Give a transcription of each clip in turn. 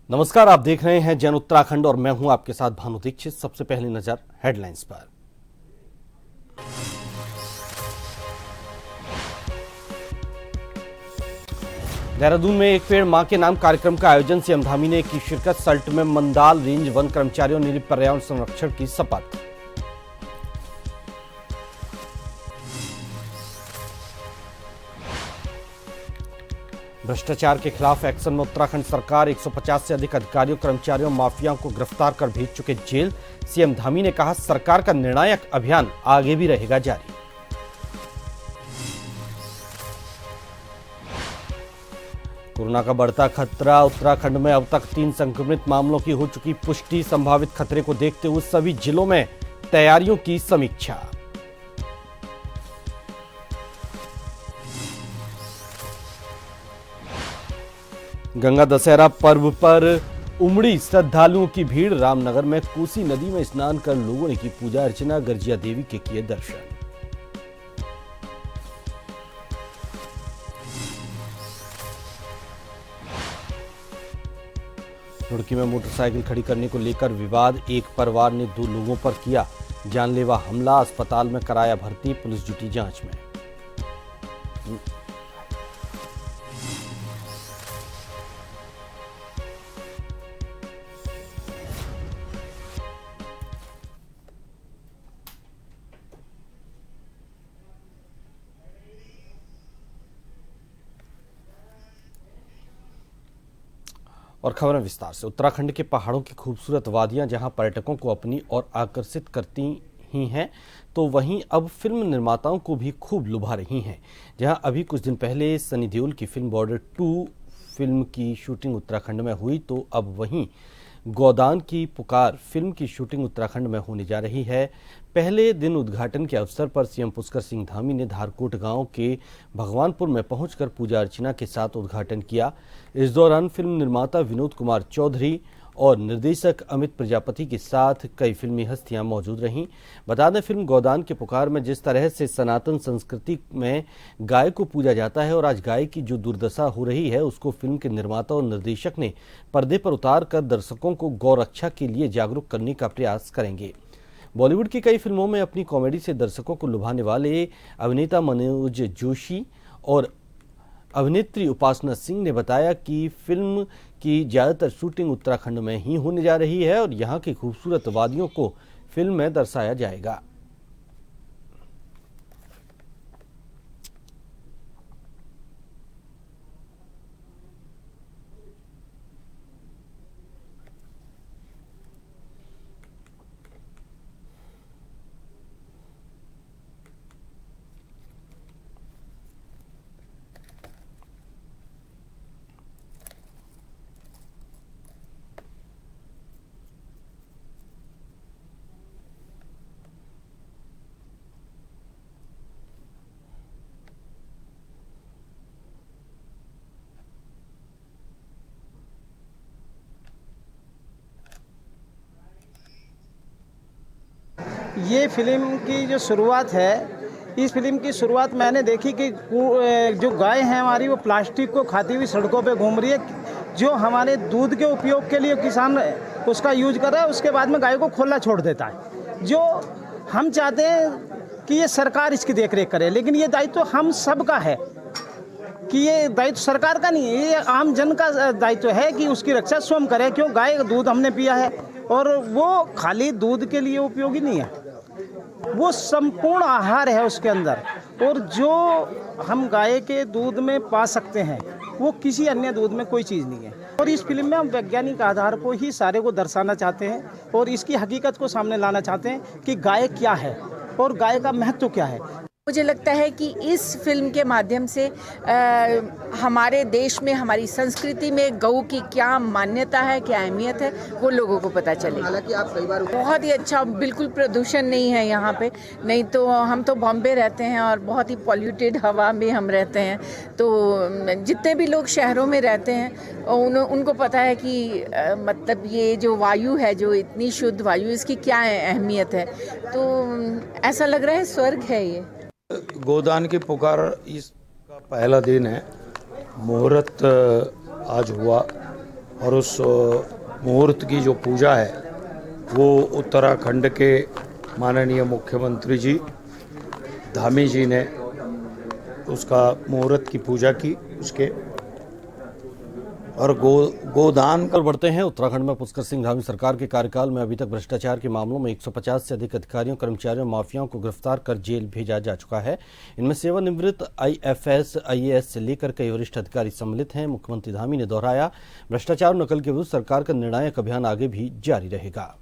नमस्कार, आप देख रहे हैं जन उत्तराखंड और मैं हूं आपके साथ भानु दीक्षित। सबसे पहली नजर हेडलाइंस पर। देहरादून में एक पेड़ मां के नाम कार्यक्रम का आयोजन, सीएम धामी ने की शिरकत। सल्ट में मंदाल रेंज वन कर्मचारियों ने ली पर्यावरण संरक्षण की शपथ। भ्रष्टाचार के खिलाफ एक्शन में उत्तराखंड सरकार। 150 से अधिक अधिकारियों, कर्मचारियों, माफियाओं को गिरफ्तार कर भेज चुके जेल। सीएम धामी ने कहा, सरकार का निर्णायक अभियान आगे भी रहेगा जारी। कोरोना का बढ़ता खतरा। उत्तराखंड में अब तक 3 संक्रमित मामलों की हो चुकी पुष्टि। संभावित खतरे को देखते हुए सभी जिलों में तैयारियों की समीक्षा। गंगा दशहरा पर्व पर उमड़ी श्रद्धालुओं की भीड़। रामनगर में कोसी नदी में स्नान कर लोगों ने की पूजा अर्चना। गर्जिया देवी के किए दर्शन। रुड़की में मोटरसाइकिल खड़ी करने को लेकर विवाद। एक परिवार ने 2 लोगों पर किया जानलेवा हमला। अस्पताल में कराया भर्ती, पुलिस जुटी जांच में। और खबरें विस्तार से। उत्तराखंड के पहाड़ों की खूबसूरत वादियां जहां पर्यटकों को अपनी ओर आकर्षित करती ही हैं, तो वहीं अब फिल्म निर्माताओं को भी खूब लुभा रही हैं। जहां अभी कुछ दिन पहले सनी देओल की फिल्म बॉर्डर 2 फिल्म की शूटिंग उत्तराखंड में हुई, तो अब वहीं गोदान की पुकार फिल्म की शूटिंग उत्तराखंड में होने जा रही है। पहले दिन उद्घाटन के अवसर पर सीएम पुष्कर सिंह धामी ने धारकोट गांव के भगवानपुर में पहुंचकर पूजा अर्चना के साथ उद्घाटन किया। इस दौरान फिल्म निर्माता विनोद कुमार चौधरी और निर्देशक अमित प्रजापति के साथ कई फिल्मी हस्तियां मौजूद रहीं। बता दें, फिल्म गोदान के पुकार में जिस तरह से सनातन संस्कृति में गाय को पूजा जाता है और आज गाय की जो दुर्दशा हो रही है, उसको फिल्म के निर्माता और निर्देशक ने पर्दे पर उतार कर दर्शकों को गौरक्षा के लिए जागरूक करने का प्रयास करेंगे। बॉलीवुड की कई फिल्मों में अपनी कॉमेडी से दर्शकों को लुभाने वाले अभिनेता मनोज जोशी और अभिनेत्री उपासना सिंह ने बताया कि फिल्म की ज्यादातर शूटिंग उत्तराखंड में ही होने जा रही है और यहां की खूबसूरत वादियों को फिल्म में दर्शाया जाएगा। ये फिल्म की जो शुरुआत है, इस फिल्म की शुरुआत मैंने देखी कि जो गाय है हमारी, वो प्लास्टिक को खाती हुई सड़कों पे घूम रही है। जो हमारे दूध के उपयोग के लिए किसान उसका यूज कर रहा है, उसके बाद में गाय को खुला छोड़ देता है। जो हम चाहते हैं कि ये सरकार इसकी देखरेख करे, लेकिन ये दायित्व हम सबका है कि ये दायित्व सरकार का नहीं है, ये आम जन का दायित्व है कि उसकी रक्षा स्वयं करे। क्यों? गाय का दूध हमने पिया है और वो खाली दूध के लिए उपयोगी नहीं है, वो संपूर्ण आहार है उसके अंदर। और जो हम गाय के दूध में पा सकते हैं वो किसी अन्य दूध में कोई चीज़ नहीं है। और इस फिल्म में हम वैज्ञानिक आधार को ही सारे को दर्शाना चाहते हैं और इसकी हकीकत को सामने लाना चाहते हैं कि गाय क्या है और गाय का महत्व क्या है। मुझे लगता है कि इस फिल्म के माध्यम से हमारे देश में, हमारी संस्कृति में गऊ की क्या मान्यता है, क्या अहमियत है, वो लोगों को पता चलेगा। हालांकि आप कई बार बहुत ही अच्छा, बिल्कुल प्रदूषण नहीं है यहाँ पे। नहीं तो हम तो बॉम्बे रहते हैं और बहुत ही पॉल्यूटेड हवा में हम रहते हैं। तो जितने भी लोग शहरों में रहते हैं उनको पता है कि मतलब ये जो वायु है, जो इतनी शुद्ध वायु, इसकी क्या अहमियत है। तो ऐसा लग रहा है स्वर्ग है ये। गोदान की पुकार इसका पहला दिन है। मुहूर्त आज हुआ और उस मुहूर्त की जो पूजा है वो उत्तराखंड के माननीय मुख्यमंत्री जी धामी जी ने उसका मुहूर्त की पूजा की। उसके और गोदान पर बढ़ते हैं। उत्तराखंड में पुष्कर सिंह धामी सरकार के कार्यकाल में अभी तक भ्रष्टाचार के मामलों में 150 से अधिक अधिकारियों, कर्मचारियों, माफियाओं को गिरफ्तार कर जेल भेजा जा चुका है। इनमें सेवानिवृत्त IFS, IAS से लेकर कई वरिष्ठ अधिकारी सम्मिलित हैं। मुख्यमंत्री धामी ने दोहराया, भ्रष्टाचार और नकल के विरुद्ध सरकार का निर्णायक अभियान आगे भी जारी रहेगा।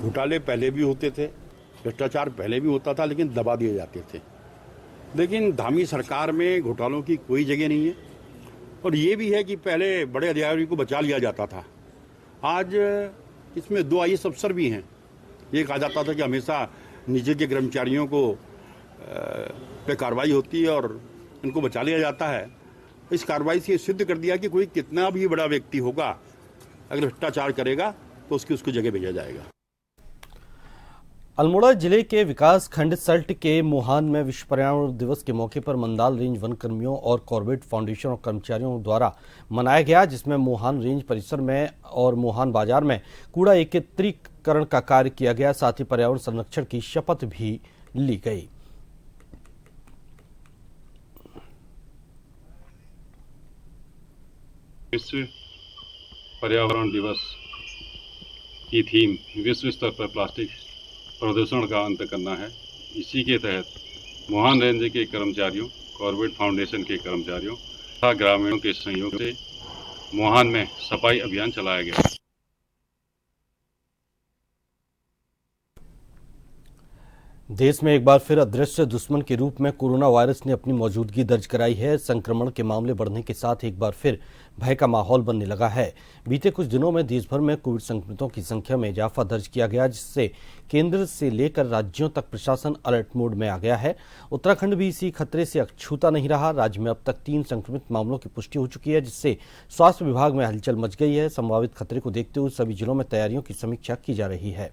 घोटाले पहले भी होते थे, भ्रष्टाचार पहले भी होता था, लेकिन दबा दिए जाते थे। लेकिन धामी सरकार में घोटालों की कोई जगह नहीं है। और ये भी है कि पहले बड़े अधिकारियों को बचा लिया जाता था, आज इसमें 2 IAS अफसर भी हैं। ये कहा जाता था कि हमेशा नीचे के कर्मचारियों को पे कार्रवाई होती है और इनको बचा लिया जाता है। इस कार्रवाई से ये सिद्ध कर दिया कि कोई कितना भी बड़ा व्यक्ति होगा, अगर भ्रष्टाचार करेगा तो उसको जगह भेजा जाएगा। अल्मोड़ा जिले के विकास खंड सल्ट के मोहान में विश्व पर्यावरण दिवस के मौके पर मंदाल रेंज वन कर्मियों और कॉर्बेट फाउंडेशन और कर्मचारियों द्वारा मनाया गया, जिसमें मोहान रेंज परिसर में और मोहान बाजार में कूड़ा एकत्रीकरण का कार्य किया गया। साथ ही पर्यावरण संरक्षण की शपथ भी ली गई। विश्व पर्यावरण दिवस की थीम विश्व स्तर पर प्लास्टिक प्रदूषण का अंत करना है। इसी के तहत मोहान रेंज के कर्मचारियों, कॉर्बेट फाउंडेशन के कर्मचारियों तथा ग्रामीणों के सहयोग से मोहान में सफाई अभियान चलाया गया। देश में एक बार फिर अदृश्य दुश्मन के रूप में कोरोना वायरस ने अपनी मौजूदगी दर्ज कराई है। संक्रमण के मामले बढ़ने के साथ एक बार फिर भय का माहौल बनने लगा है। बीते कुछ दिनों में देश भर में कोविड संक्रमितों की संख्या में इजाफा दर्ज किया गया, जिससे केंद्र से लेकर राज्यों तक प्रशासन अलर्ट मोड में आ गया है। उत्तराखंड भी इसी खतरे से अछूता नहीं रहा। राज्य में अब तक 3 संक्रमित मामलों की पुष्टि हो चुकी है, जिससे स्वास्थ्य विभाग में हलचल मच गई है। संभावित खतरे को देखते हुए सभी जिलों में तैयारियों की समीक्षा की जा रही है।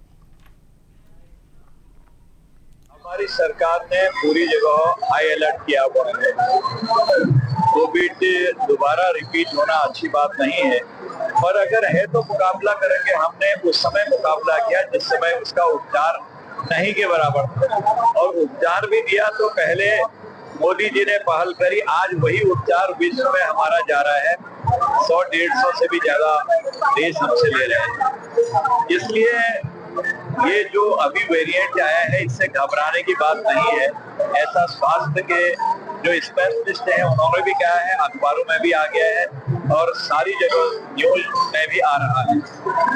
हमारी सरकार ने पूरी जगह हाई अलर्ट किया हुआ है। कोविड दोबारा रिपीट होना अच्छी बात नहीं है, पर अगर है तो मुकाबला करेंगे। हमने उस समय मुकाबला किया जिस समय उसका उपचार नहीं के बराबर था, और उपचार भी दिया तो पहले मोदी जी ने पहल करी। आज वही उपचार विश्व में हमारा जा रहा है। 100-150 से भी ज्यादा देश हमसे ले रहे हैं। इसलिए ये जो अभी वेरिएंट आया है, इससे घबराने की बात नहीं है। ऐसा स्वास्थ्य के जो स्पेशलिस्ट हैं उन्होंने भी कहा है, अखबारों में भी आ गया है और सारी जगह न्यूज में भी आ रहा है।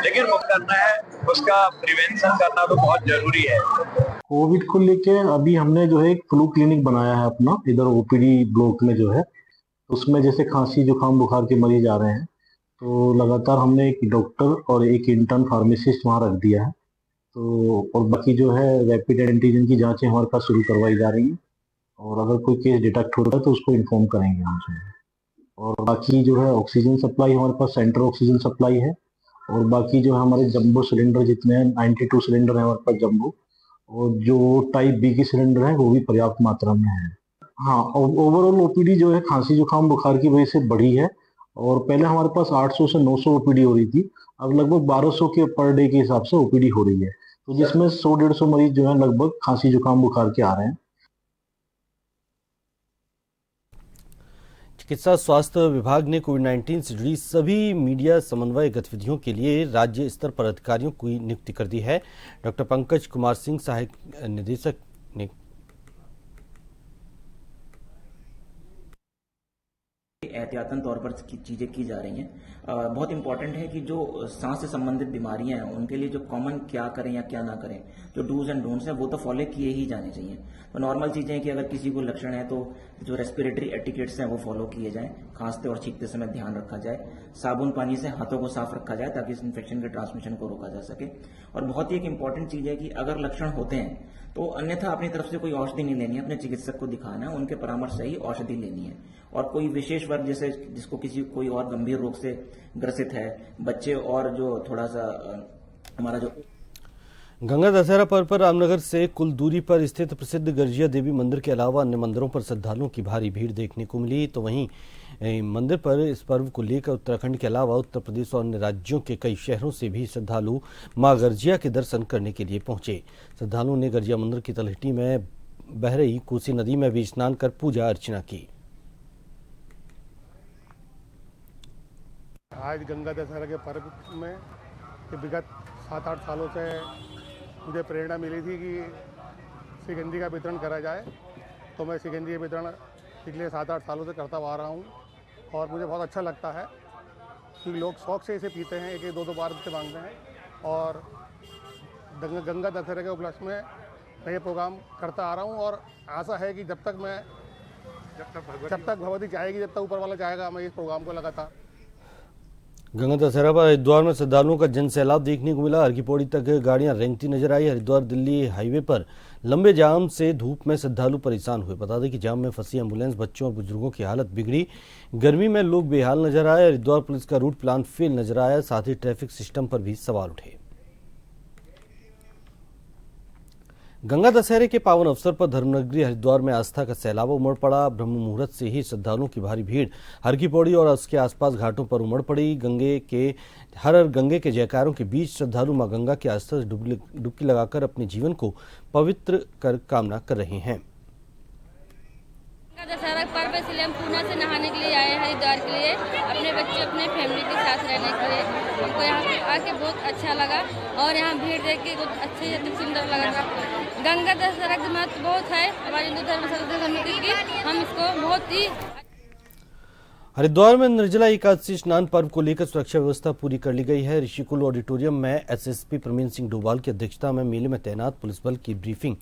लेकिन वो करना है, उसका प्रिवेंशन करना तो बहुत जरूरी है। कोविड को लेके अभी हमने जो है एक फ्लू क्लिनिक बनाया है अपना, इधर OPD ब्लॉक में जो है। उसमें जैसे खांसी, जुकाम, बुखार के मरीज आ रहे हैं, तो लगातार हमने एक डॉक्टर और एक इंटर्न फार्मासिस्ट वहाँ रख दिया है। तो और बाकी जो है रैपिड एंटीजन की जांचें हमारे पास शुरू करवाई जा रही हैं, और अगर कोई केस डिटेक्ट होता है तो उसको इन्फॉर्म करेंगे हमसे। और बाकी जो है ऑक्सीजन सप्लाई हमारे पास सेंट्रल ऑक्सीजन सप्लाई है, और बाकी जो है हमारे जंबो सिलेंडर जितने हैं 92 सिलेंडर हैं हमारे पास जंबो, और जो टाइप B की सिलेंडर है वो भी पर्याप्त मात्रा में है। हाँ, ओवरऑल OPD जो है खांसी जुकाम बुखार की वजह से बढ़ी है, और पहले हमारे पास 800 से 900 OPD हो रही थी, अब लगभग 1200 के पर डे के हिसाब से OPD हो रही है। तो जिसमें 100-150 मरीज जो है लगभग खांसी जुकाम बुखार के आ रहे हैं। चिकित्सा स्वास्थ्य विभाग ने कोविड-19 से जुड़ी सभी मीडिया समन्वय गतिविधियों के लिए राज्य स्तर पर अधिकारियों की नियुक्ति कर दी है। डॉक्टर पंकज कुमार सिंह, सहायक निदेशक ने एहतियातन तौर पर चीज़ें की जा रही हैं। बहुत इंपॉर्टेंट है कि जो सांस से संबंधित बीमारियां हैं उनके लिए जो कॉमन क्या करें या क्या ना करें, जो डूज एंड डोंट्स हैं वो तो फॉलो किए ही जाने चाहिए। तो नॉर्मल चीज़ें हैं कि अगर किसी को लक्षण है तो जो रेस्पिरेटरी एटिकेट्स हैं वो फॉलो किए जाएं, खांसते और छींकते समय ध्यान रखा जाए, साबुन पानी से हाथों को साफ रखा जाए ताकि इस इन्फेक्शन के ट्रांसमिशन को रोका जा सके। और बहुत ही एक इंपॉर्टेंट चीज़ है कि अगर लक्षण होते हैं तो अन्यथा अपनी तरफ से कोई औषधि नहीं लेनी है, अपने चिकित्सक को दिखाना है, उनके परामर्श से ही औषधि लेनी है। और कोई विशेष वर्ग जैसे जिसको कोई और गंभीर रोग से ग्रसित है, बच्चे और जो थोड़ा सा हमारा जो गंगा दशहरा पर्व पर रामनगर से कुल दूरी पर स्थित प्रसिद्ध गर्जिया देवी मंदिर के अलावा अन्य मंदिरों पर श्रद्धालुओं की भारी भीड़ देखने को मिली। तो वहीं मंदिर पर इस पर्व को लेकर उत्तराखंड के अलावा उत्तर प्रदेश और अन्य राज्यों के कई शहरों से भी श्रद्धालु मां गर्जिया के दर्शन करने के लिए पहुंचे। श्रद्धालुओं ने गर्जिया मंदिर की तलहटी में बह रही कोसी नदी में भी स्नान कर पूजा अर्चना की। आज गंगा दशहरा के पर्व में विगत 7-8 सालों से मुझे प्रेरणा मिली थी कि शिकंजी का वितरण करा जाए, तो मैं शिकंजी का वितरण पिछले 7-8 सालों से करता आ रहा हूँ और मुझे बहुत अच्छा लगता है कि लोग शौक से इसे पीते हैं, 1-2 बार से मांगते हैं। और गंगा दशहरे के उपलक्ष्य में मैं ये प्रोग्राम करता आ रहा हूँ और आशा है कि जब तक भगवती चाहेगी, जब तक ऊपर वाला चाहेगा, मैं इस प्रोग्राम को लगातार। गंगा दशहरा पर हरिद्वार में श्रद्धालुओं का जन सैलाब देखने को मिला। हर की पौड़ी तक गाड़ियां रेंगती नजर आई। हरिद्वार दिल्ली हाईवे पर लंबे जाम से धूप में श्रद्धालु परेशान हुए। बता दें कि जाम में फंसी एम्बुलेंस, बच्चों और बुजुर्गों की हालत बिगड़ी। गर्मी में लोग बेहाल नजर आए। हरिद्वार पुलिस का रूट प्लान फेल नजर आया, साथ ही ट्रैफिक सिस्टम पर भी सवाल उठे। गंगा दशहरे के पावन अवसर पर धर्मनगरी हरिद्वार में आस्था का सैलाब उमड़ पड़ा। ब्रह्म मुहूर्त से ही श्रद्धालुओं की भारी भीड़ हर की पौड़ी और उसके आसपास घाटों पर उमड़ पड़ी। हर गंगे के जयकारों के बीच श्रद्धालु मां गंगा की आस्था से डुबकी लगाकर अपने जीवन को पवित्र कर कामना कर रहे हैं। गंगा दशहरा पर्व इसलिए हम पूना से नहाने के लिए आए हैं, हरिद्वार के लिए, अपने बच्चे अपने फैमिली के साथ रहने के लिए। हमको यहाँ पे आके बहुत अच्छा लगा और यहाँ भीड़ देख के बहुत अच्छे सुंदर लगा। गंगा दशहरा का महत्व बहुत है हमारे हिंदू धर्म समिति की, हम इसको बहुत ही। हरिद्वार में निर्जला एकादशी स्नान पर्व को लेकर सुरक्षा व्यवस्था पूरी कर ली गई है। ऋषिकुल ऑडिटोरियम में एसएसपी प्रवीण सिंह डोभाल की अध्यक्षता में मेले में तैनात पुलिस बल की ब्रीफिंग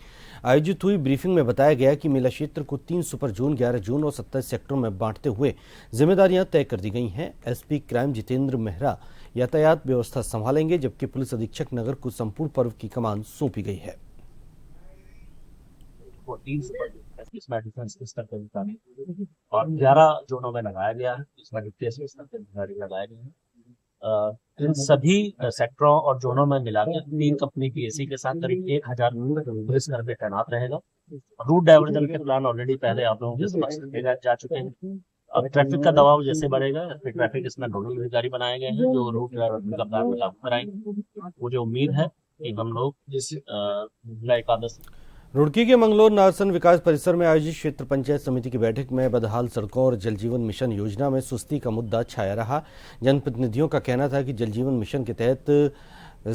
आयोजित हुई। ब्रीफिंग में बताया गया कि मेला क्षेत्र को 3 सुपर जोन, 11 जोन और 27 सेक्टरों में बांटते हुए जिम्मेदारियां तय कर दी गई हैं। एसपी क्राइम जितेंद्र मेहरा यातायात व्यवस्था संभालेंगे, जबकि पुलिस अधीक्षक नगर को संपूर्ण पर्व की कमान सौंपी गई है। इसमें डिफेंस स्तर के अधिकारी और 11 जोनों में लगाया गया है, इसमें डिप्टी स्तर के अधिकारी लगाए गए हैं। इन सभी सेक्टरों और जोनों में मिलाकर 3 कंपनी की एसी के साथ करीब 1000 पुलिसकर्मी तैनात रहेगा। रूट डाइवर्जन के प्लान ऑलरेडी पहले आप लोगों के समक्ष रखे जा चुके हैं। अब ट्रैफिक का दबाव जैसे बढ़ेगा, फिर ट्रैफिक इसमें नोडल अधिकारी बनाए गए हैं जो रूट डाइवर्जन का प्लान लागू कराएंगे। मुझे उम्मीद है कि हम लोग एकादशी रुड़की के मंगलोर नारसन विकास परिसर में आयोजित क्षेत्र पंचायत समिति की बैठक में बदहाल सड़कों और जल जीवन मिशन योजना में सुस्ती का मुद्दा छाया रहा। जनप्रतिनिधियों का कहना था कि जल जीवन मिशन के तहत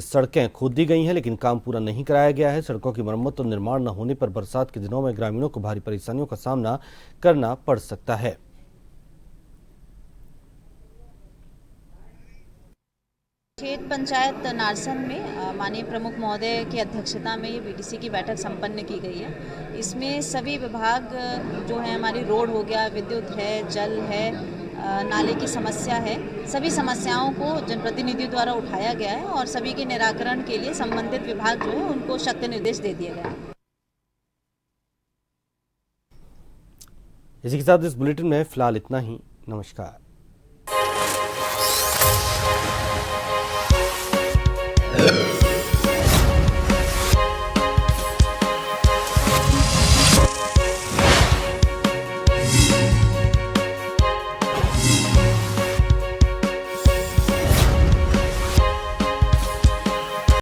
सड़कें खोदी गई हैं, लेकिन काम पूरा नहीं कराया गया है। सड़कों की मरम्मत और निर्माण न होने पर बरसात के दिनों में ग्रामीणों को भारी परेशानियों का सामना करना पड़ सकता है। क्षेत्र पंचायत नारसन में माननीय प्रमुख महोदय की अध्यक्षता में ये बीडीसी की बैठक संपन्न की गई है। इसमें सभी विभाग जो है, हमारी रोड हो गया, विद्युत है, जल है, नाले की समस्या है, सभी समस्याओं को जनप्रतिनिधियों द्वारा उठाया गया है और सभी के निराकरण के लिए संबंधित विभाग जो है उनको शक्ति निर्देश दे दिया गया है। इसी के साथ इस बुलेटिन में फिलहाल इतना ही। नमस्कार।